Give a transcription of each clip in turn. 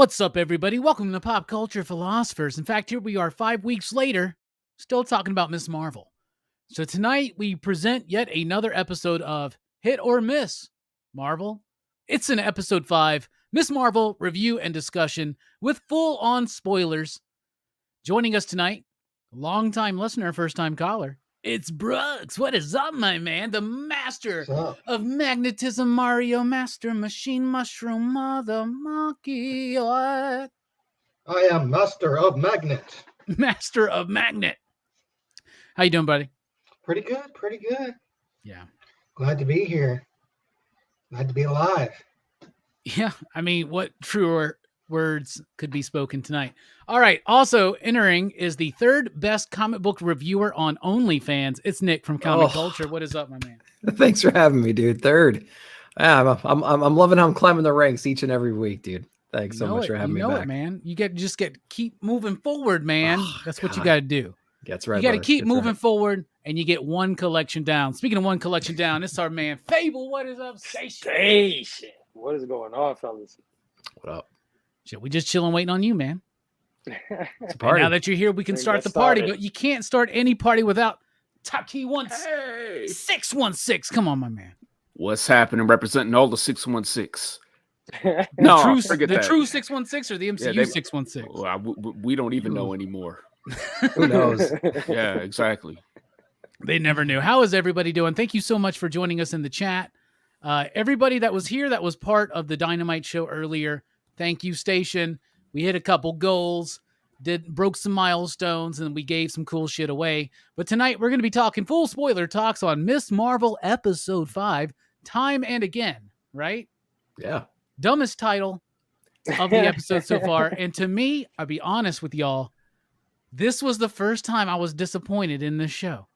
What's up, everybody? Welcome to Pop Culture Philosophers. In fact, here we are 5 weeks later, still talking about Miss Marvel. So tonight, we present yet another episode of Hit or Miss Marvel. It's an episode 5, Miss Marvel review and discussion with full-on spoilers. Joining us tonight, longtime listener, first-time caller, it's Brooks. What is up, my man? The master of magnetism, Mario Master Machine Mushroom Mother Monkey. What? I am Master of Magnet. Master of Magnet. How you doing, buddy? Pretty good. Yeah. Glad to be here. Glad to be alive. Yeah, I mean, what truer words could be spoken tonight? All right, also entering is the third best comic book reviewer on OnlyFans. It's Nick from Comic Culture. What is up, my man? Thanks for having me, dude. Third. Yeah, I'm loving how I'm climbing the ranks each and every week, dude. Thanks so much for having me back. It, man. You just keep moving forward, man. That's what you got to do. That's right. You got to keep moving forward, and you get one collection down. Speaking of one collection down, it's our man Phable. What is up, Station? What is going on, fellas? What up? Shit, we just chilling, waiting on you, man. It's a party. And now that you're here, we can start the party, but you can't start any party without Taqi 616. Come on, my man. What's happening? Representing all the 616. No, the true 616 or the MCU 616? Well, we don't even know anymore. Who knows? Yeah, exactly. They never knew. How is everybody doing? Thank you so much for joining us in the chat. Everybody that was here that was part of the Dynamite show earlier, thank you, Station. We hit a couple goals, broke some milestones, and we gave some cool shit away. But tonight we're going to be talking full spoiler talks on Miss Marvel Episode 5, Time and Again, right? Yeah. Dumbest title of the episode so far. And to me, I'll be honest with y'all, this was the first time I was disappointed in this show.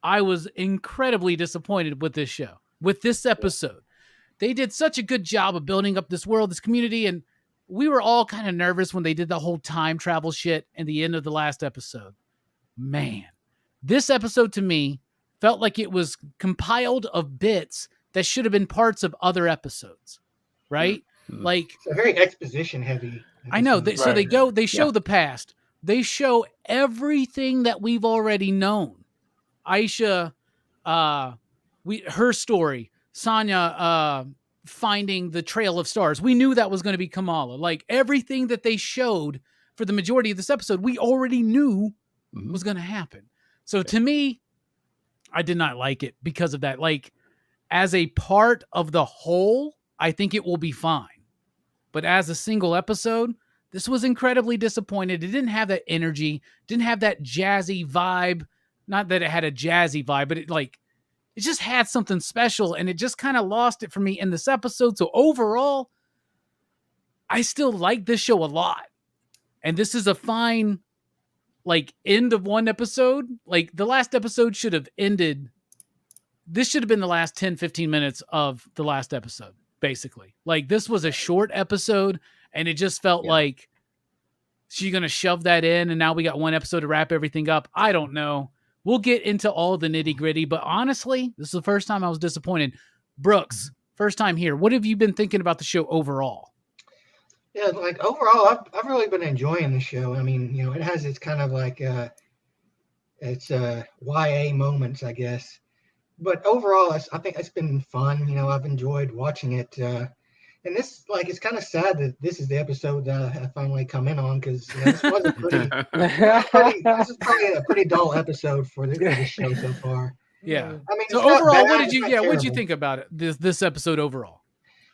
I was incredibly disappointed with this show, with this episode. They did such a good job of building up this world, this community, and we were all kind of nervous when they did the whole time travel shit in the end of the last episode. Man, this episode to me felt like it was compiled of bits that should have been parts of other episodes, right? Mm-hmm. Like, it's very exposition heavy. I know. They show the past. They show everything that we've already known. Aisha, her story, Sonya, finding the Trail of Stars. We knew that was going to be Kamala. Like, everything that they showed for the majority of this episode, we already knew was going to happen. So to me, I did not like it because of that. Like, as a part of the whole, I think it will be fine. But as a single episode, this was incredibly disappointed. It didn't have that energy, didn't have that jazzy vibe. Not that it had a jazzy vibe, but it just had something special, and it just kind of lost it for me in this episode. So overall, I still like this show a lot. And this is a fine, end of one episode. Like, the last episode should have ended. This should have been the last 10, 15 minutes of the last episode, basically. Like, this was a short episode, and it just felt like she's going to shove that in, and now we got one episode to wrap everything up. I don't know. We'll get into all the nitty gritty, but honestly, this is the first time I was disappointed. Brooks, first time here. What have you been thinking about the show overall? Yeah, overall, I've really been enjoying the show. I mean, it has its kind of it's YA moments, I guess. But overall, I think it's been fun. I've enjoyed watching it. And this, it's kind of sad that this is the episode that I finally come in on, because this was this is probably a pretty dull episode for this show so far. Yeah. I mean, so overall, what did you think about it? This episode overall?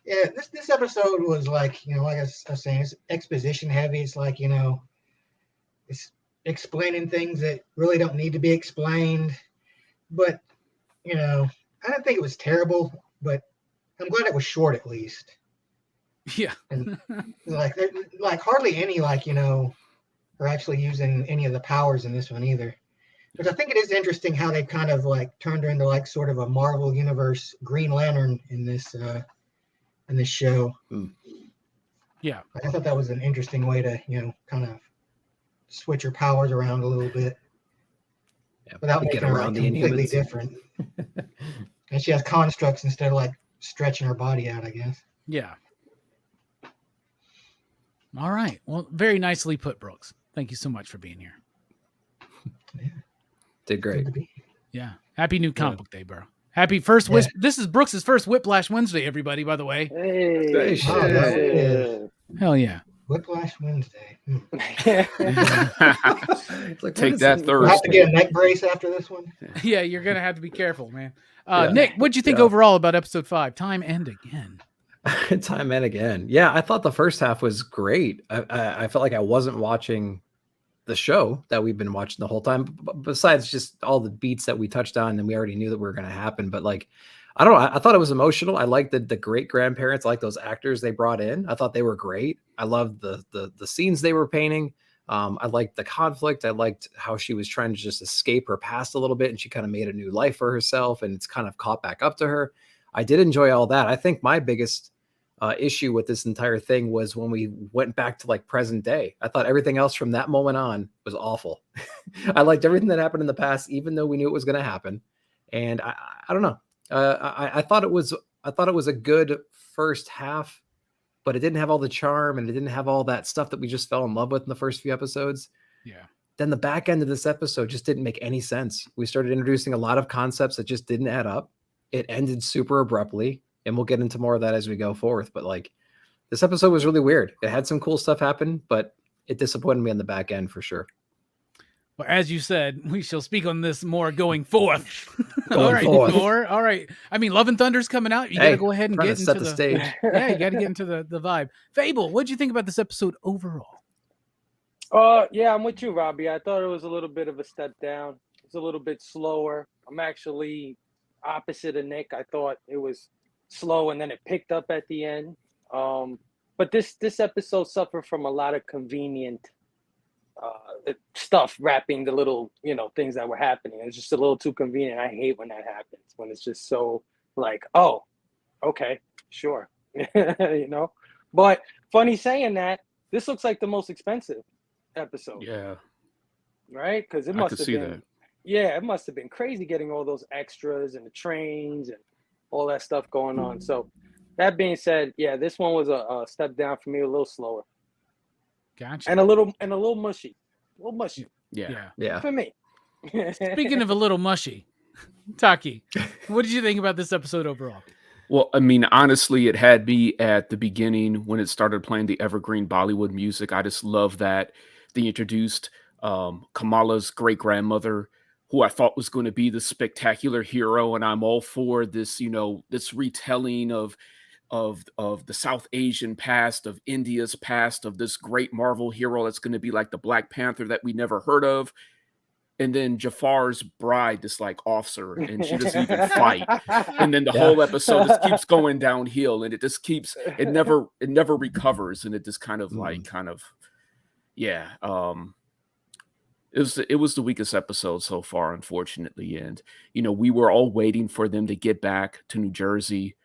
Yeah, this episode was like I was saying, it's exposition heavy. It's it's explaining things that really don't need to be explained. But I didn't think it was terrible, but I'm glad it was short at least. Yeah. And hardly any are actually using any of the powers in this one either. But I think it is interesting how they've kind of turned her into sort of a Marvel Universe Green Lantern in this show. Yeah. I thought that was an interesting way to kind of switch her powers around a little bit. Yeah, without making her completely different. And she has constructs instead of stretching her body out, I guess. Yeah. All right. Well, very nicely put, Brooks. Thank you so much for being here. Did great. Good to be. Yeah. Happy new comic book day, bro. Happy first This is Brooks's first Whiplash Wednesday, everybody, by the way. Hey, Shit. Oh, that it is. Hell yeah. Whiplash Wednesday. It's like, what Take is that this? We'll have to Thursday. get a neck brace after this one. Yeah, you're going to have to be careful, man. Yeah. Nick, what'd you think Yeah. overall about episode 5? Time and again. Time and again. Yeah, I thought the first half was great. I felt like I wasn't watching the show that we've been watching the whole time, besides just all the beats that we touched on and we already knew that were going to happen. But like, I don't know. I thought it was emotional. I liked the great grandparents. I like those actors they brought in. I thought they were great. I loved the scenes they were painting. I liked the conflict. I liked how she was trying to just escape her past a little bit, and she kind of made a new life for herself, and it's kind of caught back up to her. I did enjoy all that. I think my biggest issue with this entire thing was when we went back to like present day. I thought everything else from that moment on was awful. I liked everything that happened in the past, even though we knew it was going to happen. And I don't know. I thought it was a good first half, but it didn't have all the charm and it didn't have all that stuff that we just fell in love with in the first few episodes. Yeah. Then the back end of this episode just didn't make any sense. We started introducing a lot of concepts that just didn't add up. It ended super abruptly, and we'll get into more of that as we go forth. But like, this episode was really weird. It had some cool stuff happen, but it disappointed me on the back end for sure. Well, as you said, we shall speak on this more going forth. Going all right, forth. Thor. All right. I mean, Love and Thunder's coming out. You got to go ahead and Trying get to into set the stage. Yeah, you got to get into the vibe. Phable, what'd you think about this episode overall? Yeah, I'm with you, Robbie. I thought it was a little bit of a step down. It's a little bit slower. I'm actually opposite of Nick. I thought it was slow and then it picked up at the end. But this episode suffered from a lot of convenient stuff wrapping the little, things that were happening. It's just a little too convenient. I hate when that happens, when it's just so like, oh, okay, sure. But funny saying that, this looks like the most expensive episode. Yeah. Right? Because it I must could have see been that. Yeah, it must have been crazy getting all those extras and the trains and all that stuff going on. So that being said, yeah, this one was a step down for me, a little slower. Gotcha. And a little mushy. A little mushy Yeah. for me. Speaking of a little mushy, Taqi, what did you think about this episode overall? Well, I mean, honestly, it had me at the beginning when it started playing the evergreen Bollywood music. I just love that they introduced Kamala's great grandmother, who I thought was going to be the spectacular hero, and I'm all for this, this retelling of the South Asian past, of India's past, of this great Marvel hero that's going to be like the Black Panther that we never heard of. And then Jafar's bride, this like officer, and she doesn't even fight. And then the whole episode just keeps going downhill, and it just keeps, it never recovers, and it just kind of it was the weakest episode so far, unfortunately. And we were all waiting for them to get back to New Jersey,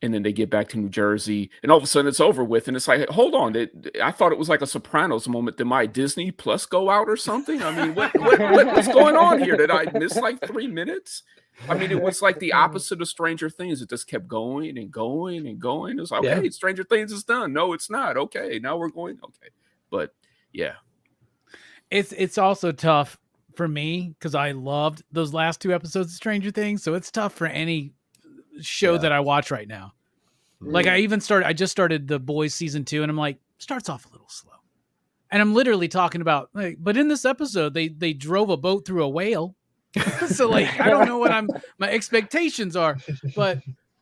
and then they get back to New Jersey, and all of a sudden it's over with. And it's like, hold on, I thought it was like a Sopranos moment. Did my Disney Plus go out or something? I mean, what's going on here? Did I miss like 3 minutes? I mean, it was like the opposite of Stranger Things. It just kept going and going and going. It was like, okay, Stranger Things is done. No, it's not. Okay, now we're going. Okay, but yeah. It's also tough for me because I loved those last 2 episodes of Stranger Things. So it's tough for any show that I watch right now. Like I just started The Boys season 2, and I'm like, starts off a little slow. And I'm literally talking about, like, but in this episode, they drove a boat through a whale. So like, I don't know what my expectations are, but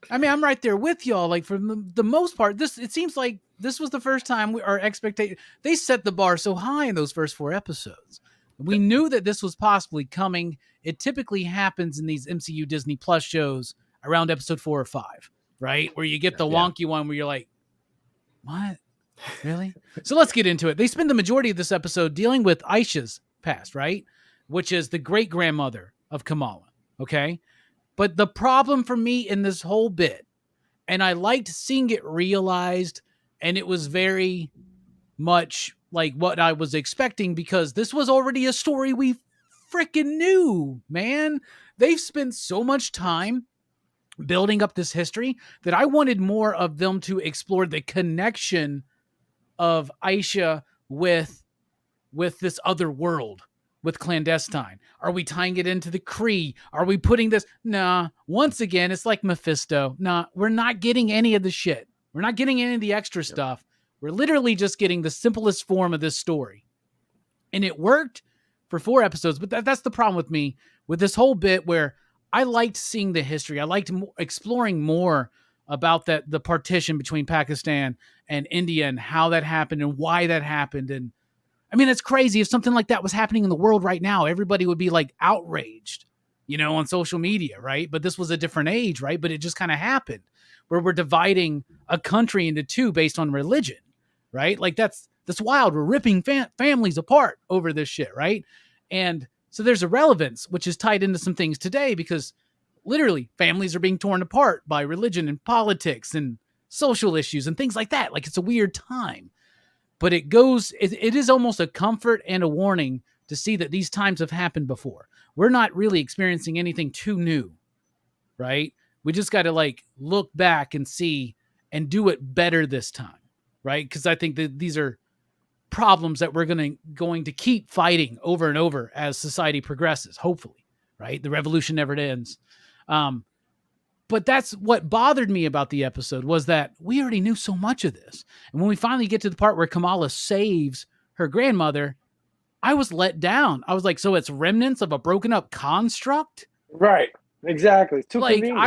I mean, I'm right there with y'all. Like for the most part, it seems like this was the first time our expectation, they set the bar so high in those first 4 episodes. We knew that this was possibly coming. It typically happens in these MCU Disney Plus shows around episode 4 or 5, right? Where you get the wonky one where you're like, what? Really? So let's get into it. They spend the majority of this episode dealing with Aisha's past, right? Which is the great grandmother of Kamala. Okay. But the problem for me in this whole bit, and I liked seeing it realized, and it was very much like what I was expecting, because this was already a story we freaking knew, man. They've spent so much time building up this history that I wanted more of them to explore the connection of Aisha with this other world, with clandestine? Are we tying it into the Kree? Are we putting this? Nah. Once again, it's like Mephisto. Nah, we're not getting any of the shit. We're not getting any of the extra stuff. We're literally just getting the simplest form of this story. And it worked for 4 episodes, but that's the problem with me with this whole bit, where I liked seeing the history. I liked exploring more about the partition between Pakistan and India and how that happened and why that happened. And I mean, it's crazy. If something like that was happening in the world right now, everybody would be like outraged, on social media, right? But this was a different age, right? But it just kind of happened where we're dividing a country into 2 based on religion, right? Like that's wild. We're ripping families apart over this shit, right? And so there's a relevance, which is tied into some things today, because literally families are being torn apart by religion and politics and social issues and things like that. Like, it's a weird time, but it is almost a comfort and a warning to see that these times have happened before. We're not really experiencing anything too new, right? We just got to like look back and see and do it better this time, right? Because I think that these are problems that we're going to keep fighting over and over as society progresses, hopefully, right? The revolution never ends. But that's what bothered me about the episode, was that we already knew so much of this. And when we finally get to the part where Kamala saves her grandmother, I was let down. I was like, so it's remnants of a broken up construct? Right. Exactly. Too like convenient.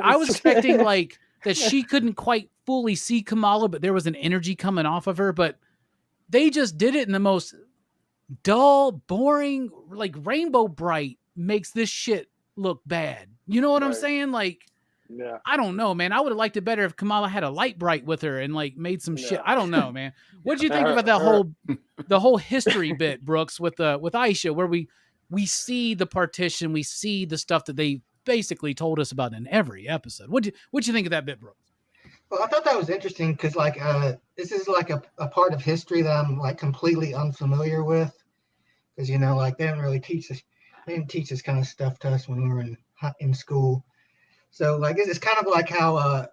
I was expecting like that she couldn't quite fully see Kamala, but there was an energy coming off of her. But they just did it in the most dull, boring, like Rainbow Bright makes this shit look bad. You know what I'm saying? Like, yeah. I don't know, man. I would have liked it better if Kamala had a light bright with her and like made some shit. I don't know, man. What do you think about that the whole history bit, Brooks, with Aisha, where we see the partition, we see the stuff that they basically told us about in every episode. What'd you think of that bit, Brooks? Well, I thought that was interesting because like this is like a part of history that I'm like completely unfamiliar with, because like they didn't teach this kind of stuff to us when we were in school. So like it's kind of like how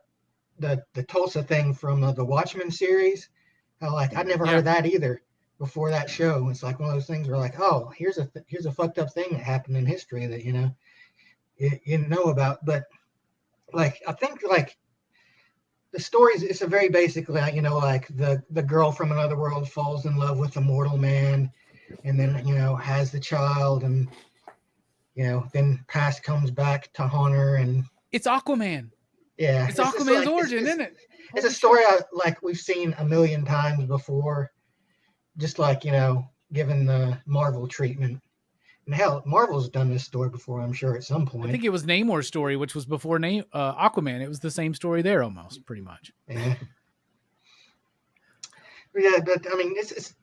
the Tulsa thing from the Watchmen series, how like I'd never heard that either before that show. It's like one of those things where like, oh, here's a fucked up thing that happened in history that you know about. But like I think like the stories, it's a very basic, like like the girl from another world falls in love with a mortal man, and then has the child, and then past comes back to haunt her, and it's Aquaman. Yeah, it's Aquaman's origin, isn't it? It's a story like we've seen a million times before, just like given the Marvel treatment. And hell, Marvel's done this story before, I'm sure, at some point. I think it was Namor's story, which was before Aquaman. It was the same story there, almost, pretty much. Yeah. Yeah, but I mean, it's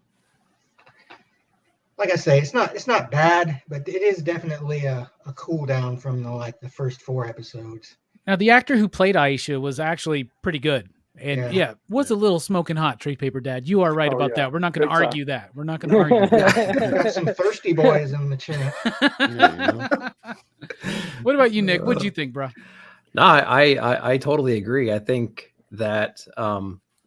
like I say, it's not bad, but it is definitely a cool down from the first 4 episodes. Now, the actor who played Aisha was actually pretty good. And was a little smoking hot, Trade Paper Dad. You are right about that. We're not going to argue that. We're not going to argue that. Got some thirsty boys in the chat. What about you, Nick? What'd you think, bro? No, I totally agree. I think that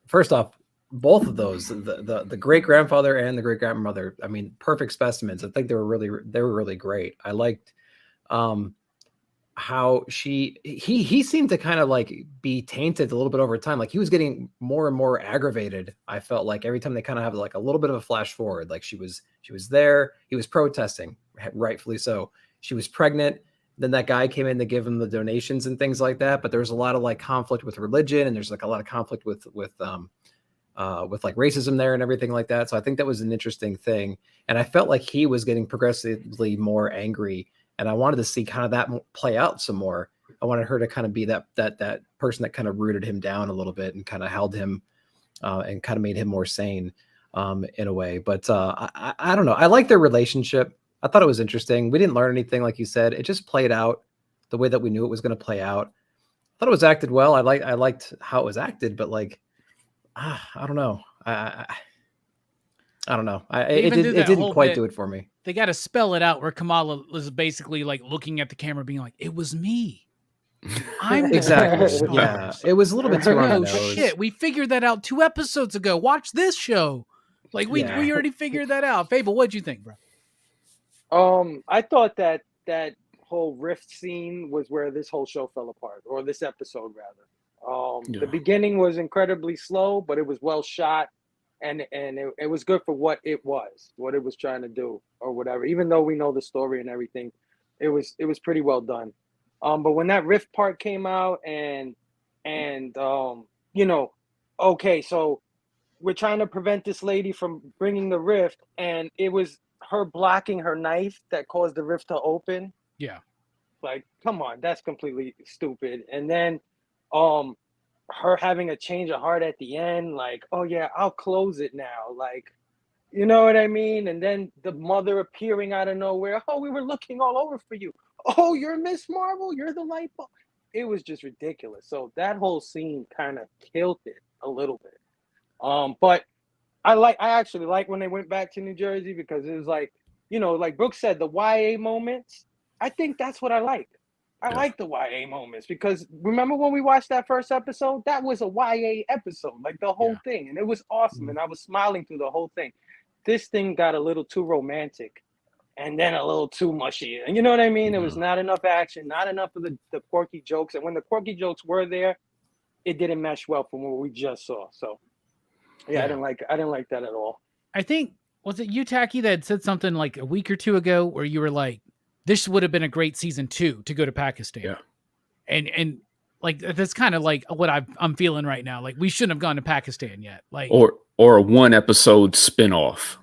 first off, both of those, the great grandfather and the great grandmother, I mean, perfect specimens. I think they were really great. I liked how he seemed to kind of like be tainted a little bit over time. Like he was getting more and more aggravated. I felt like every time they kind of have like a little bit of a flash forward, like she was there, he was protesting, rightfully so. She was pregnant. Then that guy came in to give him the donations and things like that. But there was a lot of like conflict with religion, and there's like a lot of conflict with like racism there and everything like that. So I think that was an interesting thing. And I felt like he was getting progressively more angry, and I wanted to see kind of that play out some more. I wanted her to kind of be that person that kind of rooted him down a little bit and kind of held him and kind of made him more sane in a way. But I don't know. I like their relationship. I thought it was interesting. We didn't learn anything, like you said. It just played out the way that we knew it was going to play out. I thought it was acted well. I liked how it was acted, but like, I don't know. I don't know. It didn't quite do it for me. They got to spell it out where Kamala was basically like looking at the camera being like, it was me. I'm the Exactly. stars. Yeah, it was a little bit too on the No nose. shit. We figured that out 2 episodes ago. Watch this show. Like we already figured that out. Phable, what'd you think, bro? I thought that whole rift scene was where this whole show fell apart, or this episode rather. The beginning was incredibly slow, but it was well shot, and it was good for what it was trying to do, or whatever. Even though we know the story and everything, it was pretty well done. But when that rift part came out, and okay, so we're trying to prevent this lady from bringing the rift, and it was her blocking her knife that caused the rift to open. Yeah. Like, come on, that's completely stupid. And then her having a change of heart at the end, like, oh yeah, I'll close it now. Like, you know what I mean? And then the mother appearing out of nowhere. Oh, we were looking all over for you. Oh, you're Miss Marvel. You're the light bulb. It was just ridiculous. So that whole scene kind of killed it a little bit. But I actually like when they went back to New Jersey, because it was like, like Brooks said, the YA moments. I think that's what I like. I like the YA moments, because remember when we watched that first episode? That was a YA episode, like the whole thing. And it was awesome. And I was smiling through the whole thing. This thing got a little too romantic, and then a little too mushy. And you know what I mean? There was not enough action, not enough of the quirky jokes. And when the quirky jokes were there, it didn't mesh well from what we just saw. So I didn't like that at all. I think, was it you, Taqi, that said something like a week or two ago where you were like, this would have been a great season 2 to go to Pakistan. Yeah. And like, that's kind of like what I'm feeling right now. Like, we shouldn't have gone to Pakistan yet. Like, or a 1 episode spinoff.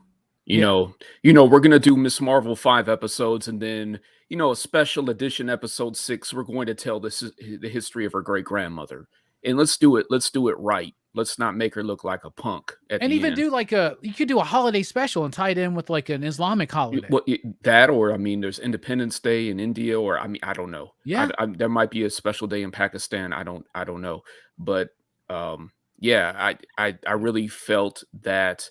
You know, we're going to do Miss Marvel 5 episodes, and then, a special edition episode 6, we're going to tell the history of her great grandmother. And let's do it right. Let's not make her look like a punk at and the even end. do like you could do a holiday special and tie it in with like an Islamic holiday. Well, that, or there's Independence Day in India, or I don't know. Yeah, there might be a special day in Pakistan. I don't know, but I really felt that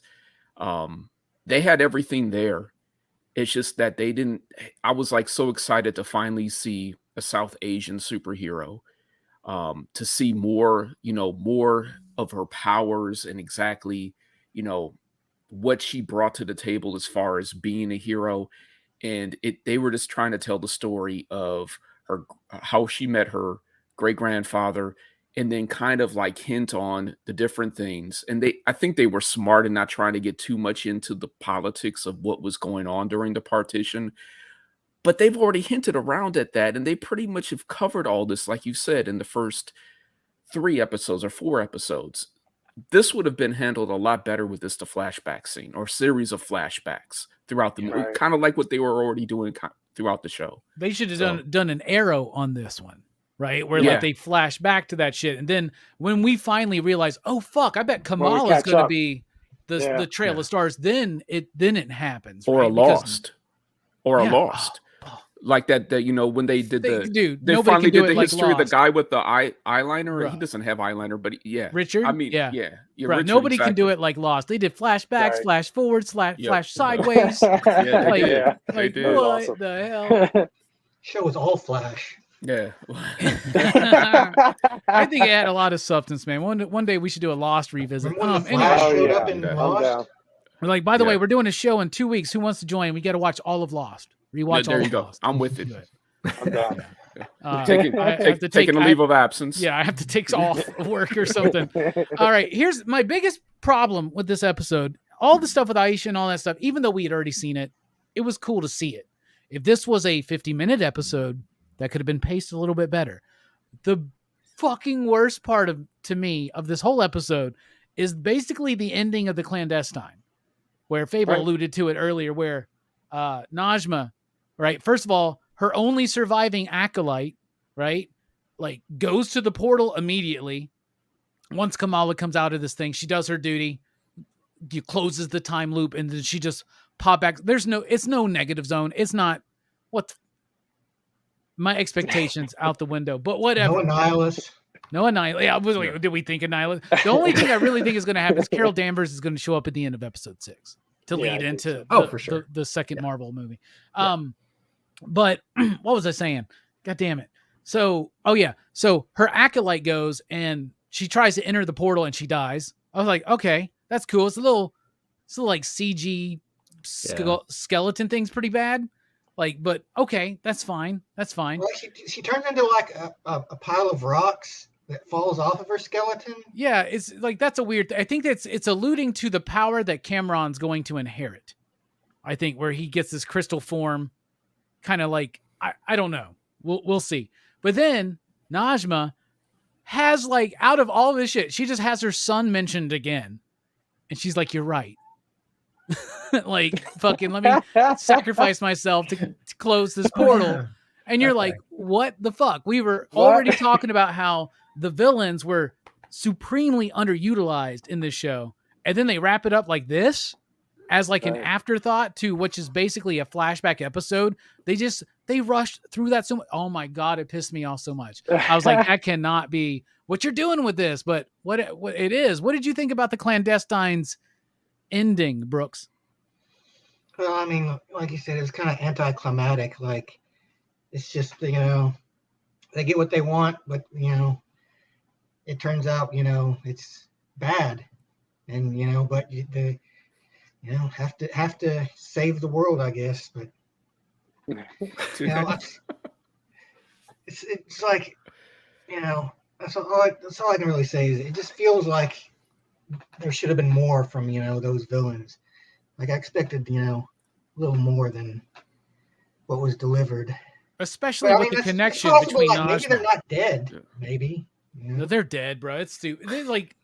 they had everything there. It's just that they didn't. I was like so excited to finally see a South Asian superhero, to see more of her powers and exactly, what she brought to the table as far as being a hero. And they were just trying to tell the story of her, how she met her great grandfather, and then kind of like hint on the different things. And I think they were smart in not trying to get too much into the politics of what was going on during the partition. But they've already hinted around at that, and they pretty much have covered all this, like you said, in the first 3 episodes or 4 episodes. This would have been handled a lot better with the flashback scene or series of flashbacks throughout the movie, kind of like what they were already doing throughout the show. They should have done an Arrow on this one, right? Where like they flash back to that shit, and then when we finally realize, oh fuck, I bet Kamala is going to be the Trail of Stars. Then it happens, or right? a Lost, a Lost. Like that, when they did they finally did the history of the guy with the eyeliner. He doesn't have eyeliner, but Richard. I mean, Richard, nobody can do it like Lost. They did flashbacks, flash forwards, flash sideways. They did. What the hell? Show was all flash. Yeah. I think it had a lot of substance, man. One day we should do a Lost revisit. Showed up in Lost. We're like, by the way, we're doing a show in 2 weeks. Who wants to join? We got to watch all of Lost. Rewatch all there you of go. Lost. I'm with it. I'm down. Taking a leave of absence. Yeah, I have to take off work or something. All right, here's my biggest problem with this episode. All the stuff with Aisha and all that stuff, even though we had already seen it, it was cool to see it. If this was a 50-minute episode, that could have been paced a little bit better. The fucking worst part to me of this whole episode is basically the ending of The Clandestine, where Phable alluded to it earlier, where Najma, right? First of all, her only surviving acolyte, right? Like goes to the portal immediately. Once Kamala comes out of this thing, she does her duty, closes the time loop, and then she just pop back. It's no negative zone. It's not my expectations out the window, but whatever. No Annihilus. Yeah, did we think Annihilus? The only thing I really think is going to happen is Carol Danvers is going to show up at the end of episode 6 to lead into the second Marvel movie. But what was I saying? God damn it. So, so her acolyte goes and she tries to enter the portal and she dies. I was like, okay, that's cool. It's a little like CG skeleton thing's pretty bad. Like, but okay, that's fine. That's fine. Well, she turns into like a pile of rocks that falls off of her skeleton. Yeah, it's like that's a weird. I think it's alluding to the power that Cameron's going to inherit. I think where he gets this crystal form, kind of like I don't know. We'll see. But then Najma has like out of all this shit, she just has her son mentioned again, and she's like, "You're right." Like fucking let me sacrifice myself to close this portal. And you're like, what the fuck? We were already talking about how the villains were supremely underutilized in this show. And then they wrap it up like this as like an afterthought to which is basically a flashback episode. They rushed through that so much. Oh my God, it pissed me off so much. I was like, that cannot be what you're doing with this, but what it is. What did you think about the Clandestines ending, Brooks? Well, I mean, like you said, it's kind of anticlimactic. Like, it's just, they get what they want, but, it turns out, it's bad. And, but they have to save the world, I guess. But, it's like, that's all I can really say is it just feels like there should have been more from, those villains. Like I expected, a little more than what was delivered. Especially with the connection between Najma. Maybe they're not dead. Maybe. No, they're dead, bro. It's stupid. They're like,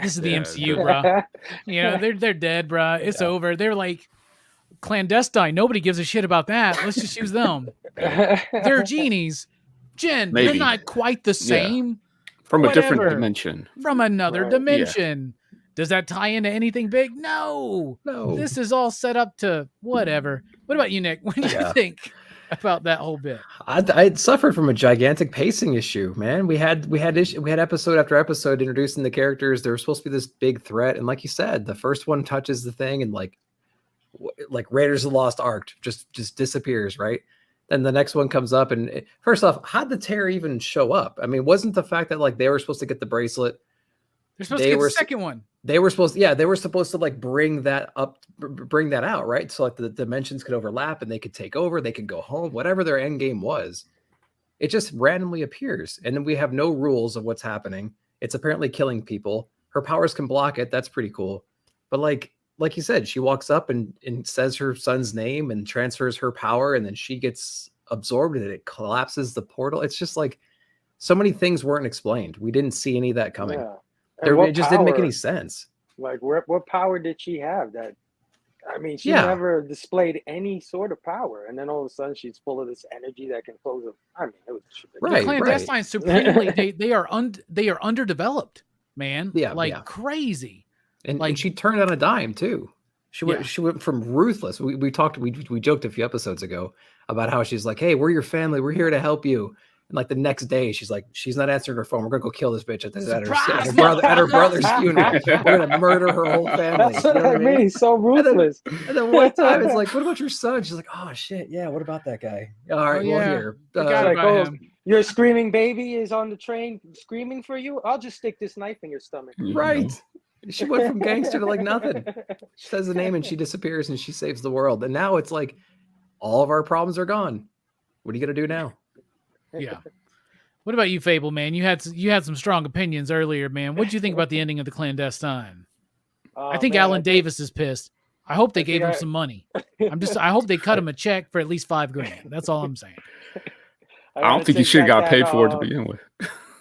this is the MCU, bro. They're dead, bro. It's over. They're like clandestine. Nobody gives a shit about that. Let's just use them. They're genies. Jen, they're not quite the same. Yeah. From a different dimension. From another dimension. Yeah. Does that tie into anything big? No. This is all set up to whatever. What about you, Nick? What do you think about that whole bit? I suffered from a gigantic pacing issue, man. We had episode after episode introducing the characters. There was supposed to be this big threat, and like you said, the first one touches the thing, and like Raiders of the Lost Ark just disappears, right? Then the next one comes up, and first off, how'd the Terror even show up? I mean, wasn't the fact that like they were supposed to get the bracelet? They're supposed to get the second one. They were supposed to like bring that out, right? So like the dimensions could overlap and they could take over, they could go home, whatever their end game was. It just randomly appears. And then we have no rules of what's happening. It's apparently killing people. Her powers can block it. That's pretty cool. But like you said, she walks up and says her son's name and transfers her power, and then she gets absorbed and it collapses the portal. It's just like so many things weren't explained. We didn't see any of that coming. Yeah. It just didn't make any sense. Like, what power did she have? She never displayed any sort of power, and then all of a sudden she's full of this energy that can close up. I mean, it was right. The clandestines supremely they are underdeveloped, man. Yeah, crazy. And she turned on a dime too. She went from ruthless. We joked a few episodes ago about how she's like, "Hey, we're your family. We're here to help you." And like the next day, she's like, she's not answering her phone. We're gonna go kill this bitch at her brother's funeral. We're gonna murder her whole family. That's what I mean. So ruthless. And then one time, it's like, what about your son? She's like, oh shit, yeah. What about that guy? All right, well here. Your screaming baby is on the train screaming for you. I'll just stick this knife in your stomach. Right. She went from gangster to like nothing. She says the name and she disappears and she saves the world. And now it's like all of our problems are gone. What are you gonna do now? Yeah. What about you, Phable, man? You had some strong opinions earlier, man. What do you think about the ending of The Clandestine? I think Alan Davis is pissed. I hope they gave him some money. I hope they cut him a check for at least $5,000. That's all I'm saying. I don't think you should have got paid for it to begin with.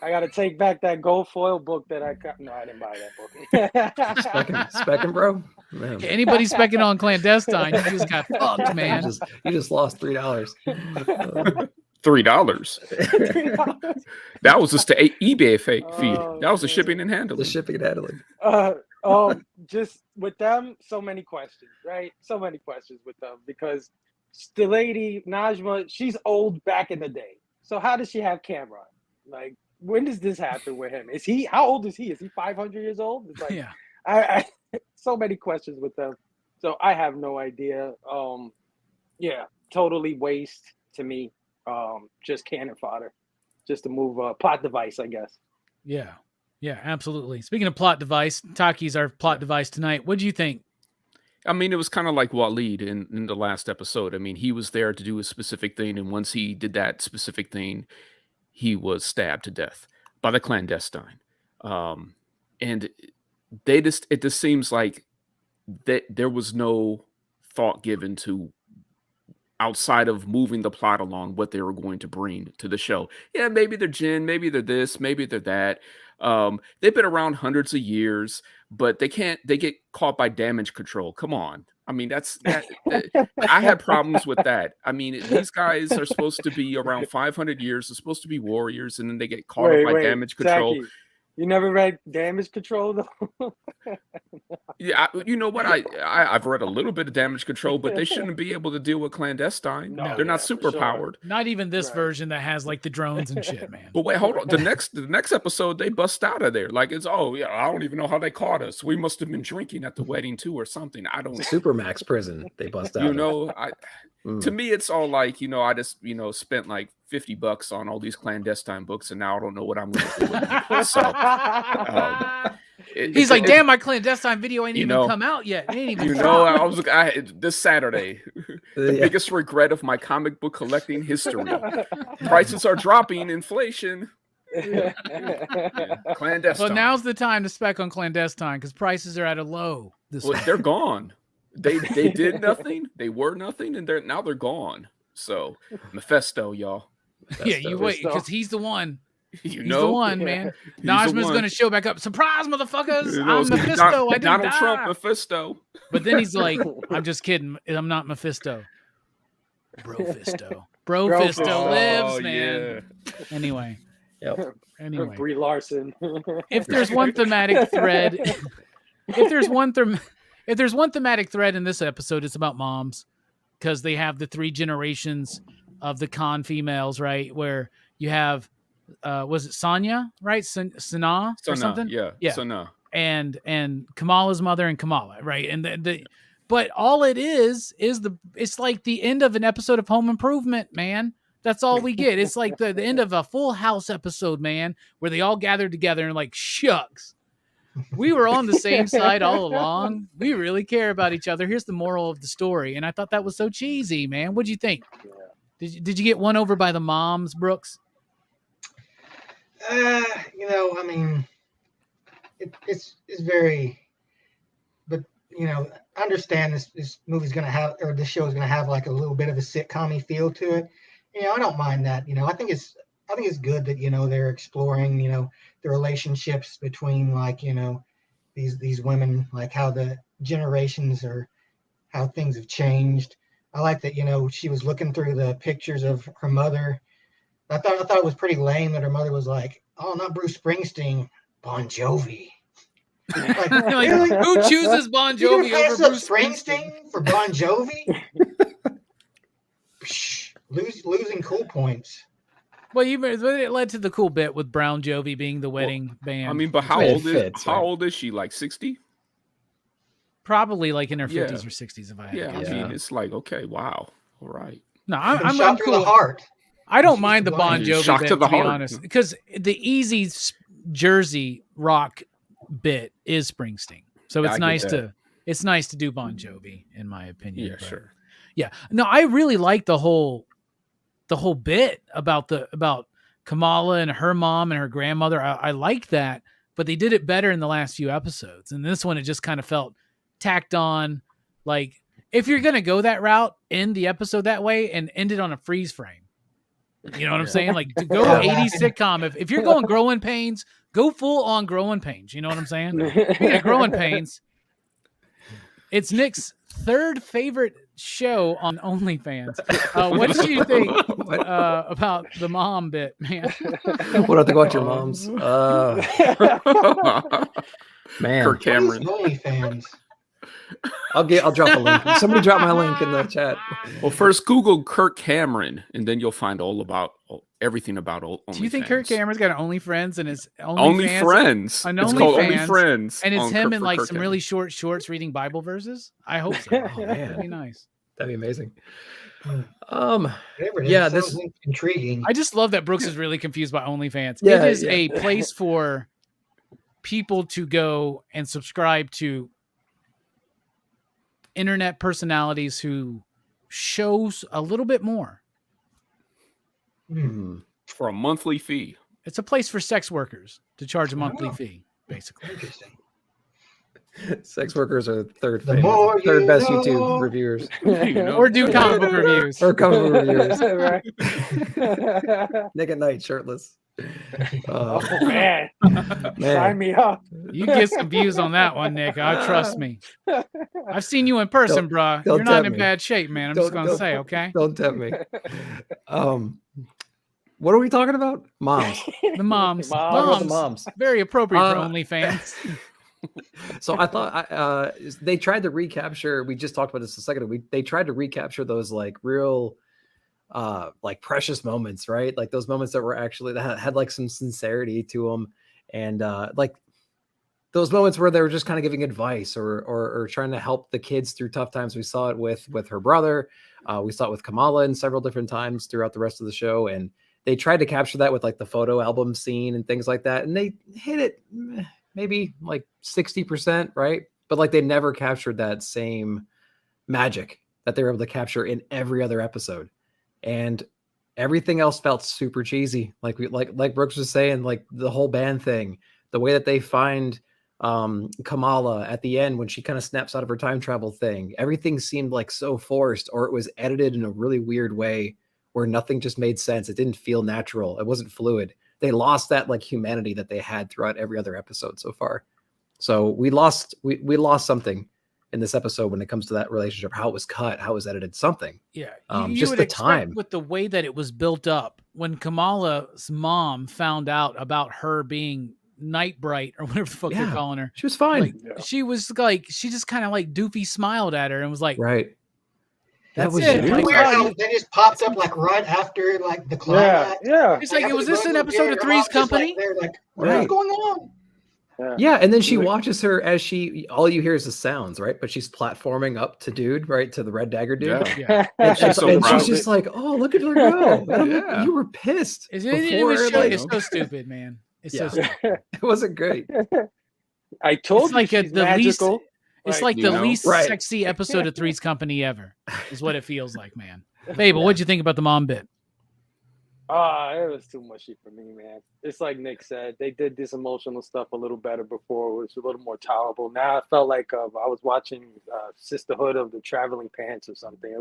I got to take back that gold foil book that I got. No, I didn't buy that book. Specking, bro. Man. Anybody specking on Clandestine, you just got fucked, man. You just lost $3. $3. That was just the eBay fee. That was the shipping and handling. The shipping and handling. Just with them, so many questions, right? So many questions with them because the lady Najma, she's old back in the day. So how does she have Cameron? Like, when does this happen with him? How old is he? Is he 500 years old? It's like, yeah. I so many questions with them. So I have no idea. Totally waste to me. Just cannon fodder. just to move plot device, I guess. Yeah, absolutely. Speaking of plot device, Taqi's our plot device tonight. What do you think? I mean, it was kind of like Waleed in the last episode. I mean, he was there to do a specific thing, and once he did that specific thing, he was stabbed to death by the clandestine. And it just seems like that there was no thought given to, outside of moving the plot along, what they were going to bring to the show. Yeah, maybe they're Jinn, maybe they're this, maybe they're that. They've been around hundreds of years, but they get caught by damage control. Come on. I mean, I had problems with that. I mean, these guys are supposed to be around 500 years. They're supposed to be warriors, and then they get caught up by damage control. Taqi, you never read Damage Control, though? Yeah, you know what? I've read a little bit of Damage Control, but they shouldn't be able to deal with clandestine. No, they're not for super sure. powered. Not even this version that has like the drones and shit, man. But wait, hold on. The next episode, they bust out of there. Like I don't even know how they caught us. We must have been drinking at the wedding too, or something. I don't. Supermax prison. They bust out. You know, to me, it's all like, I just spent like $50 on all these clandestine books, and now I don't know what I'm going to do with them. So. He's like, damn, my clandestine video ain't even come out yet. It ain't even this Saturday, the biggest regret of my comic book collecting history. Prices are dropping, inflation. Clandestine. Well, now's the time to spec on clandestine because prices are at a low. They're gone. They did nothing. They were nothing, and now they're gone. So Mephisto, y'all. Yeah, you wait, because he's the one. He's the one, man. He's Najma's the going to show back up. Surprise, motherfuckers! You I'm Mephisto. I didn't Donald die. Trump, Mephisto. But then he's like, I'm just kidding. I'm not Mephisto. Brofisto. Brofisto lives, man. Yeah. Anyway. Yep. Anyway. Brie Larson. If there's one thematic thread, if there's one thematic thread in this episode, it's about moms, because they have the 3 generations of the Khan females, right? Where you have, was it Sonya, right? Sana or something? Yeah. Sana. And Kamala's mother and Kamala, right? And but all it is it's like the end of an episode of Home Improvement, man. That's all we get. It's like the end of a Full House episode, man, where they all gathered together and like, shucks, we were on the same side all along. We really care about each other. Here's the moral of the story. And I thought that was so cheesy, man. What'd you think? Did you get won over by the moms, Brooks? I mean, it's very, but I understand this movie's gonna have, or this show is gonna have like a little bit of a sitcom-y feel to it. I don't mind that. I think it's good that they're exploring the relationships between like these women, like how the generations or how things have changed. I like that she was looking through the pictures of her mother. I thought it was pretty lame that her mother was like, "Oh, not Bruce Springsteen, Bon Jovi." Like, really? Who chooses Bon Jovi over Bruce Springsteen for Bon Jovi? Losing cool points. Well, it led to the cool bit with Brown Jovi being the wedding band. I mean, but how old is she? Like 60? Probably like in her 50s or 60s. If I had to guess. I mean, it's like, okay, wow, all right. No, I'm shot through cool. the heart. I don't mind the Bon Jovi Shock bit, to the be heart. honest, because the easy Jersey rock bit is Springsteen, so it's nice to do Bon Jovi, in my opinion. Yeah, sure. Yeah, no, I really like the whole bit about Kamala and her mom and her grandmother. I like that, but they did it better in the last few episodes. And this one, it just kind of felt tacked on. Like, if you're gonna go that route, end the episode that way and end it on a freeze frame. You know what I'm saying? Like, to go 80s sitcom. If you're going Growing Pains, go full on Growing Pains. You know what I'm saying? Yeah, Growing Pains. It's Nick's 3rd favorite show on OnlyFans. What did you think about the mom bit, man? What have to go at your mom's? Man, Kirk Cameron. OnlyFans. I'll drop a link. Somebody drop my link in the chat. Well, first Google Kirk Cameron, and then you'll find everything about OnlyFans. Do you think Kirk Cameron's got an OnlyFriends and his Only Friends? It's called Only Friends, and it's him in like some really short shorts reading Bible verses. I hope so. Oh, man. That'd be nice. That'd be amazing. Whatever it is, Yeah, sounds intriguing. I just love that Brooks is really confused by OnlyFans. Yeah, it is yeah. a place for people to go and subscribe to internet personalities who shows a little bit more. For a monthly fee. It's a place for sex workers to charge a monthly fee, basically. Interesting. Sex workers are third The more you third best know. YouTube reviewers. Or do comic book reviews. Or comic book reviewers. Right. Nick at night, shirtless. Oh man. Man. Sign me up. You get some views on that one, Nick. Trust me. I've seen you in person, bruh. don't You're not tempt in me. bad shape, man. I'm just going to say, okay? Don't tempt me. What are we talking about? Moms. The moms. Talk about the moms. Very appropriate for OnlyFans. So I thought they tried to recapture. We just talked about this a second ago. They tried to recapture those like real, like precious moments, right? Like those moments that were actually that had like some sincerity to them, and like those moments where they were just kind of giving advice or trying to help the kids through tough times. We saw it with her brother. We saw it with Kamala in several different times throughout the rest of the show, and they tried to capture that with like the photo album scene and things like that, and they hit it. Maybe like 60%, right? But like they never captured that same magic that they were able to capture in every other episode. And everything else felt super cheesy. Like Brooks was saying, like the whole band thing, the way that they find Kamala at the end when she kind of snaps out of her time travel thing, everything seemed like so forced, or it was edited in a really weird way where nothing just made sense. It didn't feel natural. It wasn't fluid. They lost that like humanity that they had throughout every other episode so far. So we lost something in this episode when it comes to that relationship, how it was cut, how it was edited, something. Yeah. Just the time with the way that it was built up when Kamala's mom found out about her being Nightbright or whatever the fuck they're calling her. She was fine. Like, she was like, she just kind of like doofy smiled at her and was like, right. That was it. Weird how they just popped up like right after like the climax. Yeah. It's like, was this an episode of Three's Company? They're like, what's going on? Yeah, and then she watches her as all you hear is the sounds, right? But she's platforming up to dude, right? To the Red Dagger dude. Yeah. And she's just like, oh, look at her go. You were pissed. It's so stupid, man. It's so stupid. It wasn't great. I told you she's magical. It's like the least sexy episode of Three's Company ever, is what it feels like, man. Fable, what'd you think about the mom bit? It was too mushy for me, man. It's like Nick said, they did this emotional stuff a little better before. It was a little more tolerable. Now I felt like I was watching Sisterhood of the Traveling Pants or something. It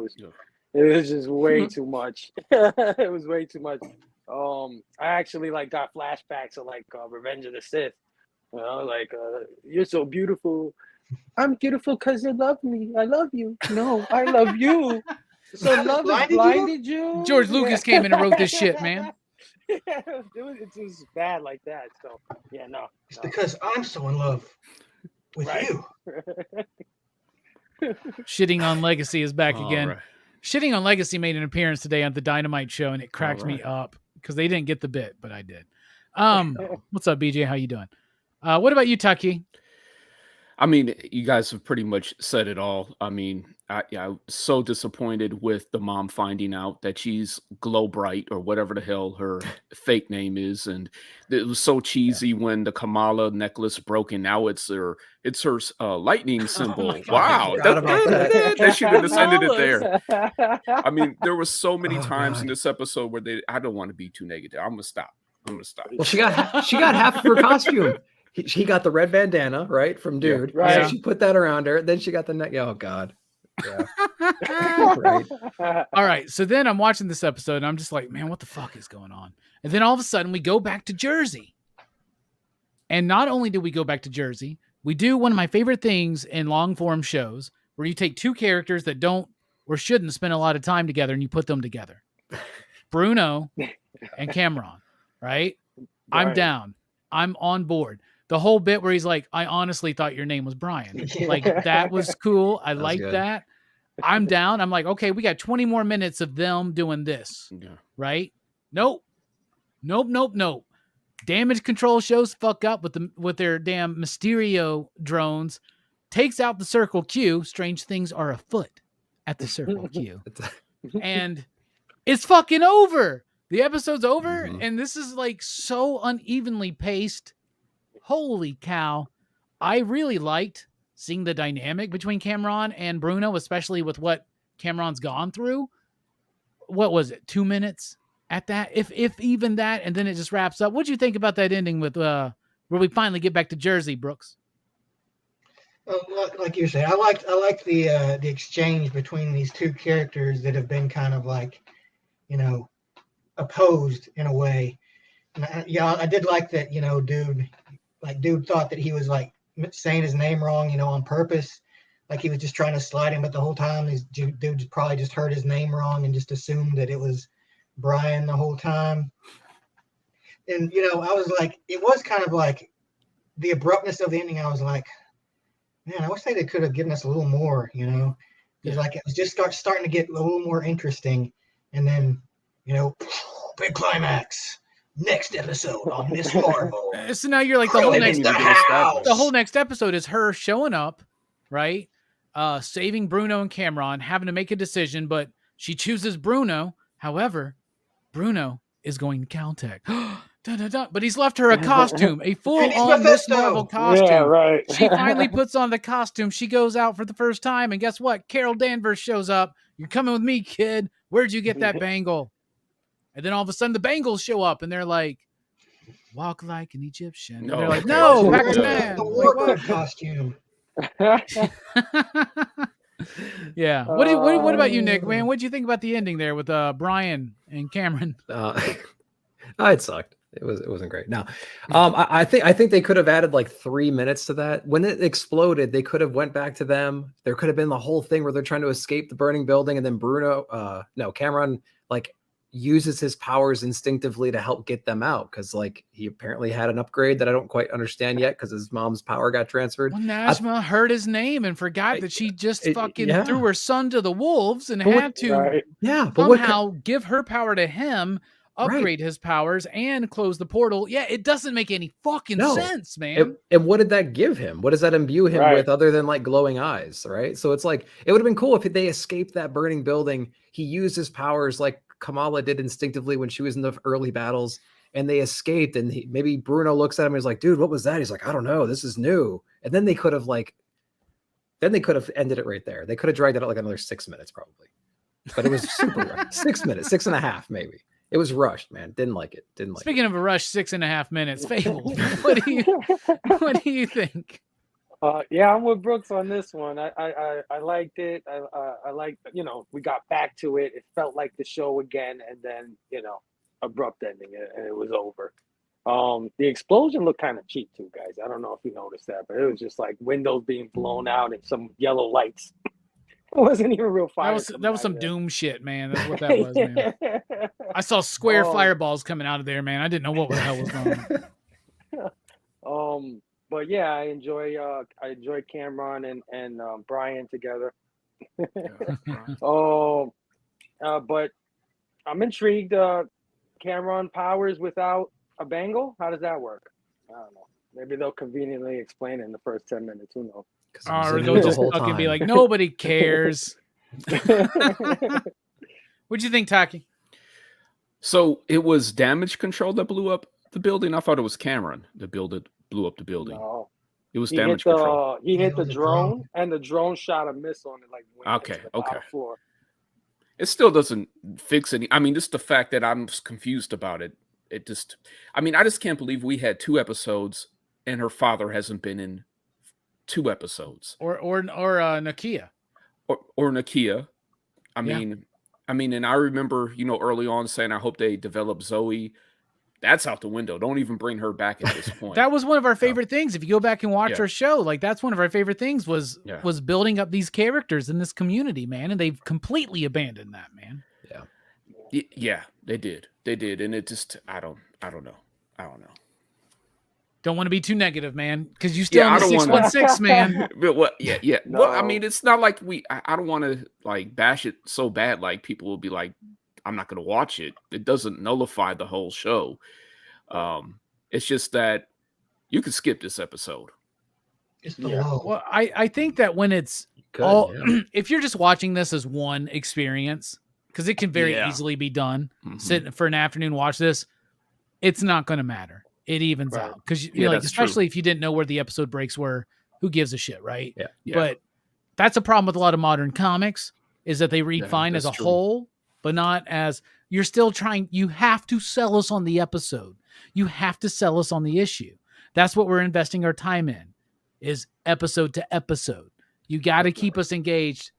was just way too much. It was way too much. I actually like got flashbacks of like Revenge of the Sith. You know, like you're so beautiful. I'm beautiful because you love me. I love you. No, I love you. So love has blinded you. George Lucas came in and wrote this shit, man. It was bad like that. So yeah, no. It's because I'm so in love with you. Shitting on Legacy is back again. Right. Shitting on Legacy made an appearance today on the Dynamite show, and it cracked me up because they didn't get the bit, but I did. What's up, BJ? How you doing? What about you, Taqi? I mean, you guys have pretty much said it all. I mean, I'm so disappointed with the mom finding out that she's Glow Bright or whatever the hell her fake name is, and it was so cheesy when the Kamala necklace broke, and now it's her lightning symbol. Wow, they should have just ended it there. I mean, there were so many times in this episode where I don't want to be too negative. I'm gonna stop. Well, she got half of her costume. He got the red bandana, right, from dude. Yeah, right. So she put that around her. Then she got the neck. Oh God. Yeah. Right. All right. So then I'm watching this episode and I'm just like, man, what the fuck is going on? And then all of a sudden we go back to Jersey. And not only do we go back to Jersey, we do one of my favorite things in long form shows where you take two characters that don't or shouldn't spend a lot of time together and you put them together. Bruno and Cameron, right? I'm down. I'm on board. The whole bit where he's like, I honestly thought your name was Brian. Like, that was cool. I like that. I'm down. I'm like, okay, we got 20 more minutes of them doing this. Yeah. Right? Nope. Damage control shows fuck up with their damn Mysterio drones. Takes out the Circle Q. Strange things are afoot at the Circle Q. and it's fucking over. The episode's over, Mhm. and this is like so unevenly paced. Holy cow. I really liked seeing the dynamic between Cameron and Bruno, especially with what Cameron's gone through. What was it, 2 minutes at that? If even that, and then it just wraps up. What'd you think about that ending with where we finally get back to Jersey, Brooks? Like you said, I liked the exchange between these two characters that have been kind of like, opposed in a way. And I did like that, dude thought that he was like saying his name wrong, on purpose. Like he was just trying to slide him, but the whole time this dude probably just heard his name wrong and just assumed that it was Brian the whole time. And, I was like, it was kind of like the abruptness of the ending. I was like, man, I wish they could have given us a little more, because like it was just starting to get a little more interesting. And then, big climax. Next episode on Miss Marvel. So now you're like the whole next episode is her showing up, right? Saving Bruno and Cameron, having to make a decision, but she chooses Bruno. However, Bruno is going to Caltech. But he's left her a costume, a full-on Miss Marvel costume. Yeah, right. She finally puts on the costume. She goes out for the first time, and guess what? Carol Danvers shows up. You're coming with me, kid. Where'd you get that bangle? And then all of a sudden the Bengals show up and they're like, walk like an Egyptian. No. And they're like, no, Pakistan. The wardrobe costume. Yeah. What about you, Nick? Man, what did you think about the ending there with Brian and Cameron? It sucked. It wasn't great. No, I think they could have added like 3 minutes to that. When it exploded, they could have went back to them. There could have been the whole thing where they're trying to escape the burning building, and then Cameron like uses his powers instinctively to help get them out, because like he apparently had an upgrade that I don't quite understand yet because his mom's power got transferred. Well, Najma heard his name and forgot that she just threw her son to the wolves and had to somehow give her power to him, upgrade his powers, and close the portal. Yeah, it doesn't make any fucking sense, man. And what did that give him? What does that imbue him with other than like glowing eyes, right? So it's like, it would have been cool if they escaped that burning building. He used his powers like Kamala did instinctively when she was in the early battles, and they escaped, and maybe Bruno looks at him and he's like, dude, what was that? He's like, I don't know. This is new. And then they could have ended it right there. They could have dragged it out like another 6 minutes probably. But it was super rushed. 6 minutes, 6.5 maybe. It was rushed, man. Didn't like it. Speaking of a rush, 6.5 minutes. Phable, what do you think? Yeah, I'm with Brooks on this one. I liked it. I liked, we got back to it. It felt like the show again, and then, abrupt ending, and it was over. The explosion looked kind of cheap too, guys. I don't know if you noticed that, but it was just like windows being blown out and some yellow lights. It wasn't even real fire. That was some Doom shit, man. That's what that was, man. I saw square fireballs coming out of there, man. I didn't know what the hell was going on. But yeah, I enjoy Cameron and Brian together. But I'm intrigued. Cameron powers without a bangle. How does that work? I don't know. Maybe they'll conveniently explain it in the first 10 minutes. Who knows? Or they'll just fucking be like, nobody cares. What'd you think, Taqi? So it was damage control that blew up the building? I thought it was Cameron that blew up the building. No. It was damage control. He hit the drone, and the drone shot a missile and it like went okay. Floor. It still doesn't fix any. I mean, just the fact that I'm confused about it. I just can't believe we had 2 episodes and her father hasn't been in 2 episodes. Or Nakia. Or Nakia. I mean, and I remember, early on saying, I hope they develop Zoe. That's out the window. Don't even bring her back at this point. That was one of our favorite things. If you go back and watch our show, like that's one of our favorite things was building up these characters in this community, man. And they've completely abandoned that, man. Yeah, they did. And it just, I don't know. Don't want to be too negative, man, because you still in the 616, man. Well, yeah. No. Well, I mean, it's not like I don't want to like bash it so bad. Like people will be like, I'm not going to watch it. It doesn't nullify the whole show. It's just that you can skip this episode. Well, I think that when it's if you're just watching this as one experience, because it can very easily be done. Sit for an afternoon, watch this. It's not going to matter. It evens out because especially if you didn't know where the episode breaks were, who gives a shit, right? Yeah. But that's a problem with a lot of modern comics is that they read fine as a whole, but not as you're still trying. You have to sell us on the episode. You have to sell us on the issue. That's what we're investing our time in, is episode to episode. You got to keep us engaged.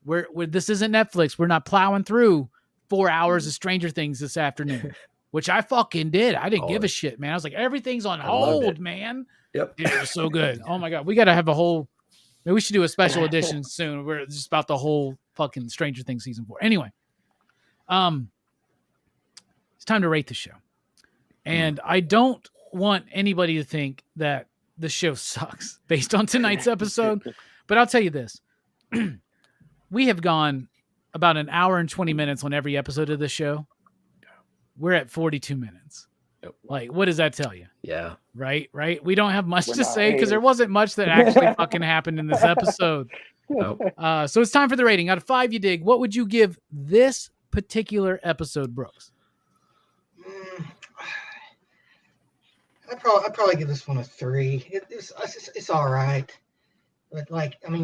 We're this isn't Netflix. We're not plowing through 4 hours of Stranger Things this afternoon, which I fucking did. I didn't give a shit, man. I was like, everything's on hold, man. Yep. Dude, it was so good. Oh my God. We got to have a whole, maybe we should do a special edition soon where it's just about the whole fucking Stranger Things season 4. Anyway, it's time to rate the show. And I don't want anybody to think that the show sucks based on tonight's episode, but I'll tell you this. We have gone about an hour and 20 minutes on every episode of the show. We're at 42 minutes. Like, what does that tell you? Yeah. Right. We don't have much to say because there wasn't much that actually fucking happened in this episode. Nope. So it's time for the rating. Out of 5, you dig. What would you give this particular episode, Brooks? I'd probably give this one a 3. It's all right, but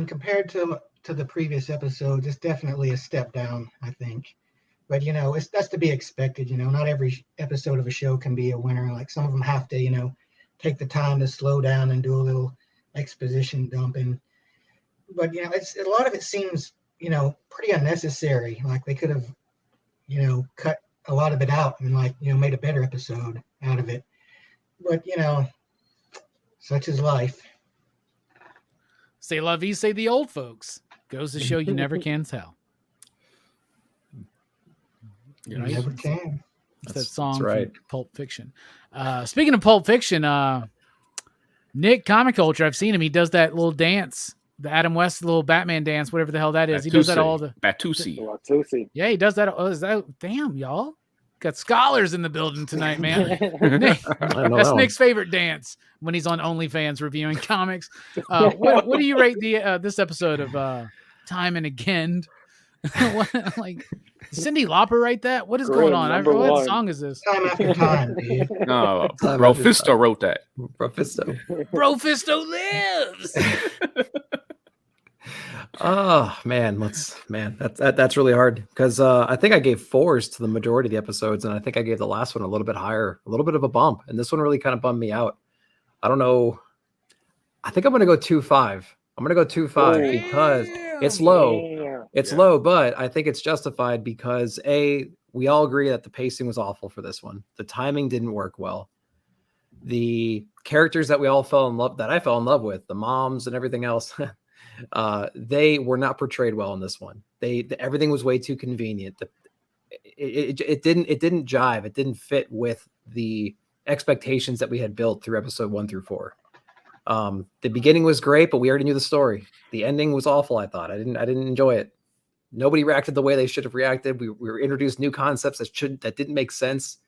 compared to the previous episodes, it's definitely a step down, I think. But that's to be expected. Not every episode of a show can be a winner. Like some of them have to, take the time to slow down and do a little exposition dumping. But it's a lot of it seems pretty unnecessary. Like they could have cut a lot of it out and made a better episode out of it. But such is life. Say la vie, say the old folks. Goes to show you never can tell. You never can. That's that song right. from Pulp Fiction. Speaking of Pulp Fiction, Nick Comic Culture, I've seen him. He does that little dance, the Adam West little Batman dance, whatever the hell that is. He does that all the Batusi. Yeah, he does that. Oh, is that damn y'all? Got scholars in the building tonight, man. Nick, that's Nick's favorite dance when he's on OnlyFans reviewing comics. What do you rate the this episode of Time and Again? Like Cyndi Lauper write that? What is going on? What song is this? Time after time, dude. No, Bro Fisto wrote that. Bro Fisto lives. Oh man, that's really hard because I think I gave 4s to the majority of the episodes, and I think I gave the last one a little bit higher, a little bit of a bump, and this one really kind of bummed me out. I don't know. I think I'm gonna go 2.5. I'm gonna go 2.5 because it's low. It's low, but I think it's justified because we all agree that the pacing was awful for this one. The timing didn't work well. The characters that I fell in love with, the moms and everything else, they were not portrayed well in this one. Everything was way too convenient. It didn't jive. It didn't fit with the expectations that we had built through episode 1 through 4. The beginning was great, but we already knew the story. The ending was awful. I thought I didn't enjoy it. Nobody reacted the way they should have reacted. We were introduced new concepts that didn't make sense.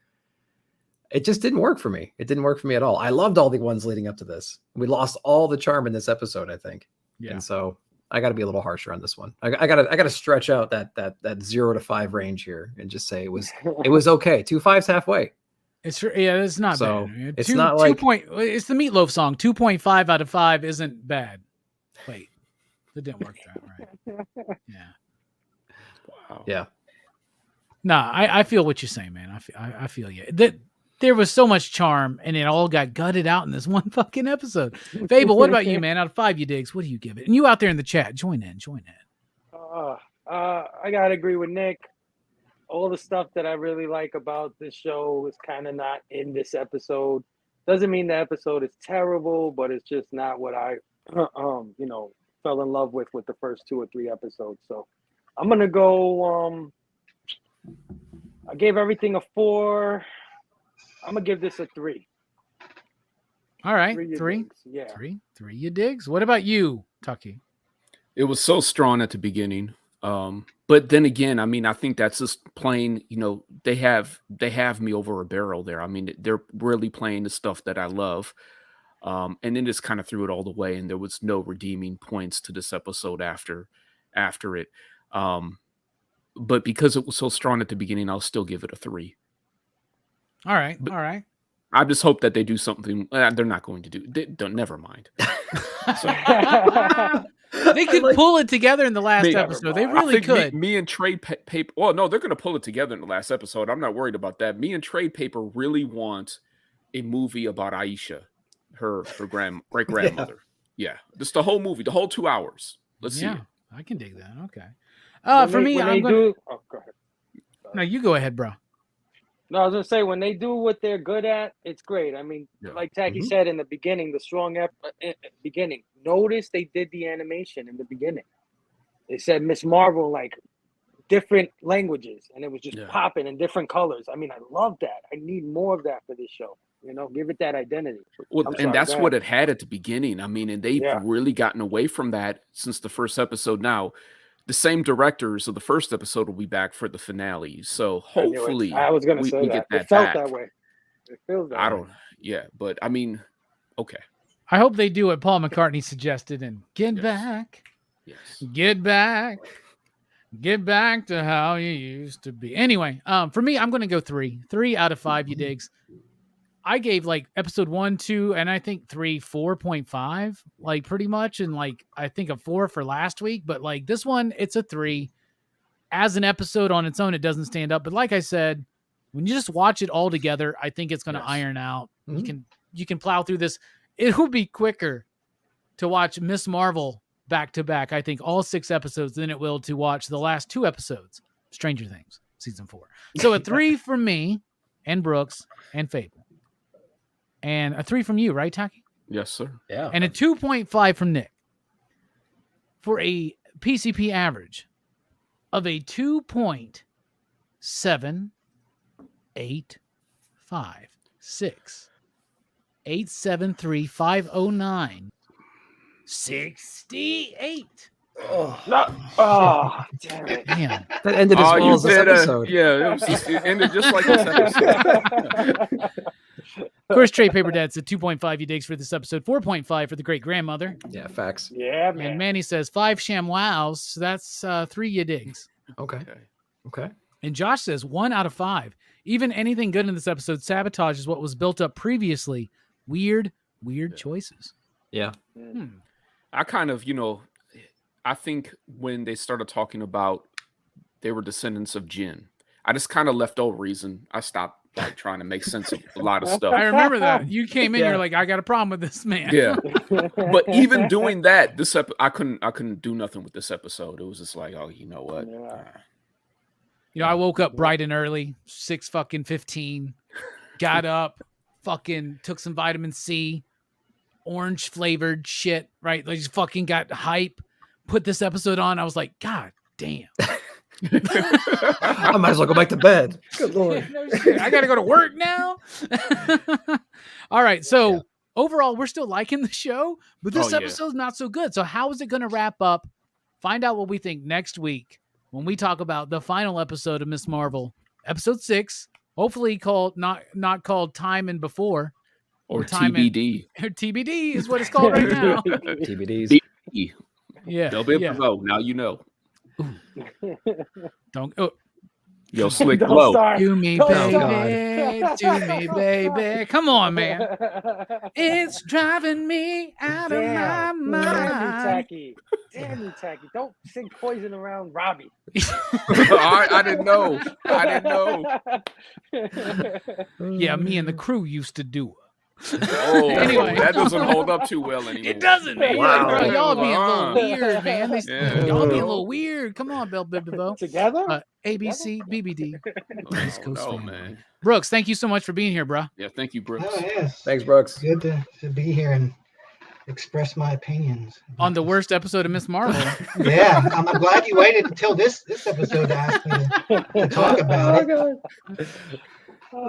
It just didn't work for me. It didn't work for me at all. I loved all the ones leading up to this. We lost all the charm in this episode, I think. Yeah. And so I got to be a little harsher on this one. I got to stretch out that 0 to 5 range here and just say it was okay. 2.5's halfway. It's not so bad. It's not like it's the Meatloaf song. 2.5 out of 5 isn't bad. Wait, that didn't work that right. Yeah. Wow. Yeah. Nah, I feel what you're saying, man. I feel you. That there was so much charm, and it all got gutted out in this one fucking episode. Phable, what about you, man? Out of 5, you digs. What do you give it? And you out there in the chat, join in. I gotta agree with Nick. All the stuff that I really like about this show is kind of not in this episode. Doesn't mean the episode is terrible, but it's just not what I, fell in love with the first 2 or 3 episodes. So I'm gonna go. I gave everything a 4. I'm gonna give this a 3. All right, 3. Yeah, 3 you digs. What about you, Taqi? It was so strong at the beginning. But then again, I mean, I think that's just plain, they have me over a barrel there. I mean, they're really playing the stuff that I love. And then just kind of threw it all the way, and there was no redeeming points to this episode after it. but because it was so strong at the beginning, I'll still give it a 3. All right. But- All right. I just hope that they do something. They're not going to do. Don't. Never mind. They could pull it together in the last Never episode. They I really think could. Me and Trade Paper. Well, no, they're going to pull it together in the last episode. I'm not worried about that. Me and Trade Paper really want a movie about Aisha, her great grandmother. Yeah, just the whole movie, the whole 2 hours. Let's see. Yeah, It. I can dig that. Okay. For me, I'm going. Oh, go ahead. No, you go ahead, bro. No, I was gonna say when they do what they're good at, it's great. I mean, Yeah. like Taqi said in the beginning, the strong beginning. Notice they did the animation in the beginning. They said Miss Marvel like different languages, and it was just popping in different colors. I mean, I love that. I need more of that for this show. You know, give it that identity. Well, and that's what it had at the beginning. I mean, and they've really gotten away from that since the first episode. Now, the same directors of the first episode will be back for the finale. So hopefully, I was going to say we that. get that It felt back. that way. It feels that I way. don't. Yeah, but I mean, okay. I hope they do what Paul McCartney suggested and get back. Yes. Get back. Get back to how you used to be. Anyway, for me, I'm going to go 3. 3 out of 5, you digs. I gave like episode 1, 2, and I think 3, 4.5, like pretty much. And like, I think a 4 for last week, but like this one, it's a 3. As an episode on its own, it doesn't stand up. But like I said, when you just watch it all together, I think it's going to iron out. You can plow through this. It will be quicker to watch Miss Marvel back to back, I think, all 6 episodes than it will to watch the last 2 episodes, Stranger Things, season 4. So a 3 from me and Brooks and Phable. And a 3 from you, right, Taqi? Yes, sir. Yeah. And a 2.5 from Nick. For a PCP average of a 2.7856. 873-509. 68. Oh, damn it. Damn. That ended as well as this episode. It ended just like this episode. Of course, Trade Paper Dad's a 2.5 you digs for this episode, 4.5 for the great grandmother. Yeah, facts. Yeah, man. And Manny says 5 sham wows, so that's 3 you digs. Okay. And Josh says 1 out of 5. Even anything good in this episode sabotages what was built up previously. Weird choices. Yeah. I kind of, I think when they started talking about they were descendants of Jinn, I just kind of left over reason. I stopped like trying to make sense of a lot of stuff. I remember that. You came in, you're like, I got a problem with this man. Yeah. But even doing that, I couldn't do nothing with this episode. It was just like, oh, you know what? I woke up bright and early, 6:15, got up, fucking took some vitamin C, orange flavored shit, right? Like just fucking got hype, put this episode on. I was like, God damn. I might as well go back to bed. Good Lord. No shit. I got to go to work now. All right. So overall, we're still liking the show, but this episode's not so good. So how is it going to wrap up? Find out what we think next week when we talk about the final episode of Miss Marvel, episode 6, hopefully not called Time and Before. Or Time TBD. TBD is what it's called right now. TBDs. Yeah. They'll be able to know. Now you know. Don't Yo, Slick Don't Glow. start. do me, Don't baby. start. Do me, baby. Come on, man. It's driving me out of my mind. Damn you, Taqi. Don't sing Poison around Robbie. I didn't know. Yeah, me and the crew used to do it. Oh, Anyway. that doesn't hold up too well anymore. It doesn't, man. Wow. Bro, y'all being a little Uh-uh. weird, man. Yeah. Y'all being a little weird. Come on, Bill Bibbo. Together? ABC, BBD. East Coast no, family. man. Brooks, thank you so much for being here, bro. Yeah, thank you, Brooks. Oh, yes. Thanks, Brooks. Good to be here and express my opinions On the worst episode of Miss Marvel. Yeah, I'm glad you waited until this episode to ask me to talk about it.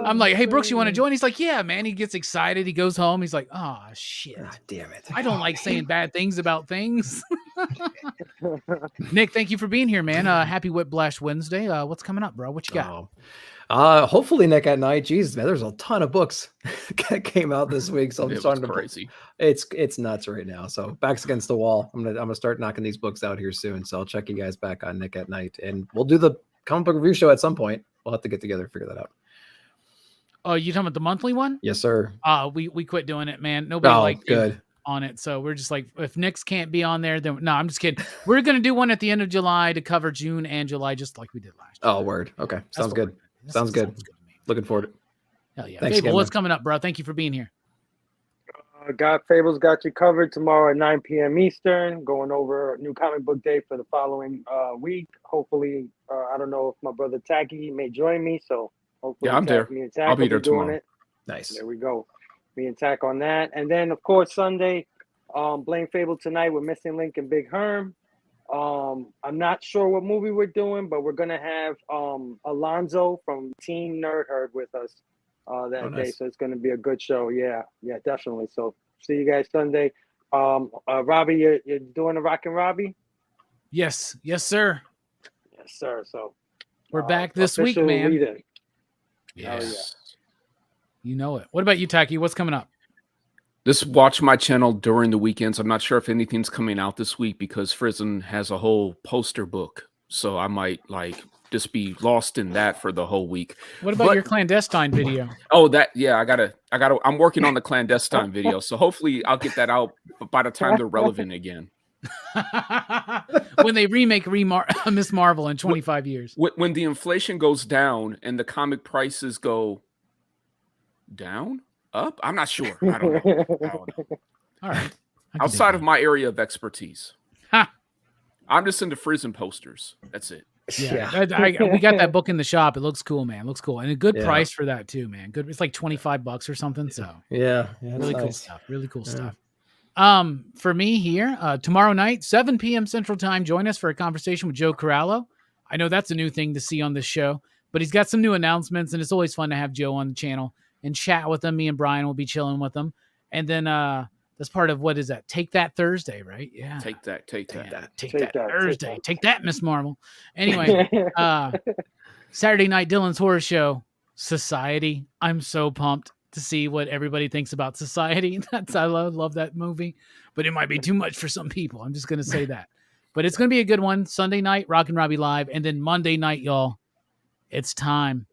I'm like, hey, Brooks, you want to join? He's like, yeah, man. He gets excited. He goes home. He's like, oh, shit. God damn it. I don't like saying bad things about things. Nick, thank you for being here, man. Happy Whiplash Wednesday. What's coming up, bro? What you got? Hopefully Nick at Night. Jesus, man, there's a ton of books that came out this week. So I'm It starting was to crazy. It's nuts right now. So back's against the wall. I'm gonna start knocking these books out here soon. So I'll check you guys back on Nick at Night, and we'll do the comic book review show at some point. We'll have to get together and figure that out. Oh, you talking about the monthly one? Yes, sir. We quit doing it, man. Nobody liked good on it, so we're just like, if Nick's can't be on there, then no, I'm just kidding. We're gonna do one at the end of July to cover June and July, just like we did last year. Oh, word. Okay, sounds good. Sounds good. Looking forward to it. Hell yeah. Thanks Phable, again, what's man. coming up, bro? Thank you for being here. Fable's got you covered tomorrow at 9 p.m. Eastern, going over new comic book day for the following week. Hopefully, I don't know if my brother Taqi may join me, so hopefully I'm there. me and Taq I'll be will there doing tomorrow. it. Nice. There we go. Me and Taq on that. And then, of course, Sunday, Blame Phable tonight with Missing Link and Big Herm. I'm not sure what movie we're doing, but we're going to have Alonzo from Team Nerd Herd with us that day. So it's going to be a good show. Yeah, definitely. So see you guys Sunday. Robbie, you're doing a Rockin Robbie? Yes, sir. Yes, sir. So we're back this week, man. Lead-in. Yes. You know it. What about you, Taqi? What's coming up? Just watch my channel during the weekends. I'm not sure if anything's coming out this week because Frizen has a whole poster book. So I might just be lost in that for the whole week. What about your clandestine video? Oh, I'm working on the clandestine video. So hopefully I'll get that out by the time they're relevant again. When they remake Miss Marvel in 25 years. When the inflation goes down and the comic prices go down? Up? I'm not sure. I don't know. All right. Outside of my area of expertise. I'm just into Frizen posters. That's it. Yeah. We got that book in the shop. It looks cool, man. It looks cool. And a good price for that too, man. Good. It's like $25 or something. So really cool stuff. Really cool stuff. For me here, tomorrow night, 7 p.m. Central Time, join us for a conversation with Joe Corallo. I know that's a new thing to see on this show, but he's got some new announcements, and it's always fun to have Joe on the channel and chat with him. Me and Brian will be chilling with him. And then that's part of, what is that? Take That Thursday, right? Yeah. Take that Thursday. Take that, Miss Marvel. Anyway, Saturday night, Dylan's Horror Show, Society. I'm so pumped to see what everybody thinks about Society. I love that movie, but it might be too much for some people. I'm just going to say that. But it's going to be a good one. Sunday night, Rockin Robbie Live. And then Monday night, y'all, it's time.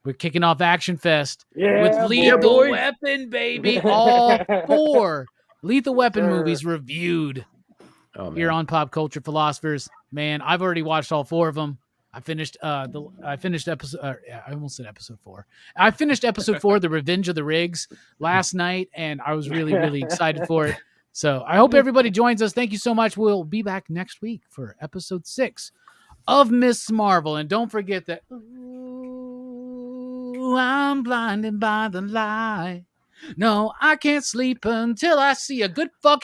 We're kicking off Action Fest with Lethal Weapon, baby. All 4 Lethal Weapon movies reviewed here on Pop Culture Philosophers. Man, I've already watched all 4 of them. I finished episode. I almost said episode 4. I finished episode 4, The Revenge of the Riggs, last night, and I was really, really excited for it. So I hope everybody joins us. Thank you so much. We'll be back next week for episode 6 of Miss Marvel, and don't forget that. I'm blinded by the light. No, I can't sleep until I see a good fucking